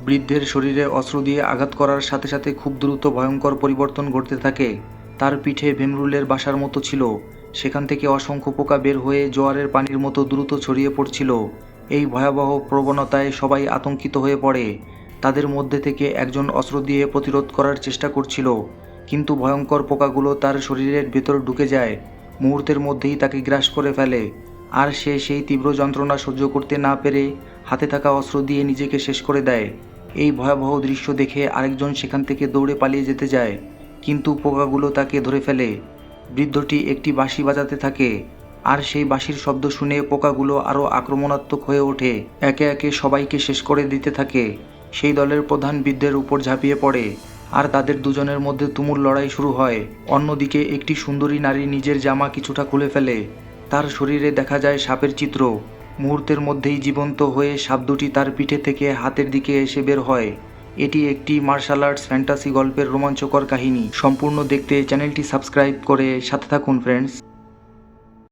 বৃদ্ধের শরীরে অস্ত্র দিয়ে আঘাত করার সাথে সাথে খুব দ্রুত ভয়ঙ্কর পরিবর্তন ঘটতে থাকে। তার পিঠে ভেমরুলের বাসার মতো ছিল, সেখান থেকে অসংখ্য পোকা বের হয়ে জোয়ারের পানির মতো দ্রুত ছড়িয়ে পড়ছিল। এই ভয়াবহ প্রবণতায় সবাই আতঙ্কিত হয়ে পড়ে। তাদের মধ্যে থেকে একজন অস্ত্র দিয়ে প্রতিরোধ করার চেষ্টা করছিল, কিন্তু ভয়ঙ্কর পোকাগুলো তার শরীরের ভেতর ঢুকে যায়, মুহূর্তের মধ্যেই তাকে গ্রাস করে ফেলে। আর সে সেই তীব্র যন্ত্রণা সহ্য করতে না পেরে হাতে থাকা অস্ত্র দিয়ে নিজেকে শেষ করে দেয়। এই ভয়াবহ দৃশ্য দেখে আরেকজন সেখান থেকে দৌড়ে পালিয়ে যেতে যায়, কিন্তু পোকাগুলো তাকে ধরে ফেলে। বৃদ্ধটি একটি বাঁশি বাজাতে থাকে, আর সেই বাঁশির শব্দ শুনে পোকাগুলো আরও আক্রমণাত্মক হয়ে ওঠে, একে একে সবাইকে শেষ করে দিতে থাকে। সেই দলের প্রধান বৃদ্ধের উপর ঝাঁপিয়ে পড়ে, আর তাদের দুজনের মধ্যে তুমুল লড়াই শুরু হয়। অন্যদিকে একটি সুন্দরী নারী নিজের জামা কিছুটা খুলে ফেলে, তার শরীরে দেখা যায় সাপের চিত্র। মুহূর্তের মধ্যেই জীবন্ত হয়ে সাপ দুটি তার পিঠে থেকে হাতের দিকে এসে বের হয়। এটি একটি মার্শাল আর্টস ফ্যান্টাসি গল্পের রোমাঞ্চকর কাহিনী। সম্পূর্ণ দেখতে চ্যানেলটি সাবস্ক্রাইব করে সাথে থাকুন ফ্রেন্ডস।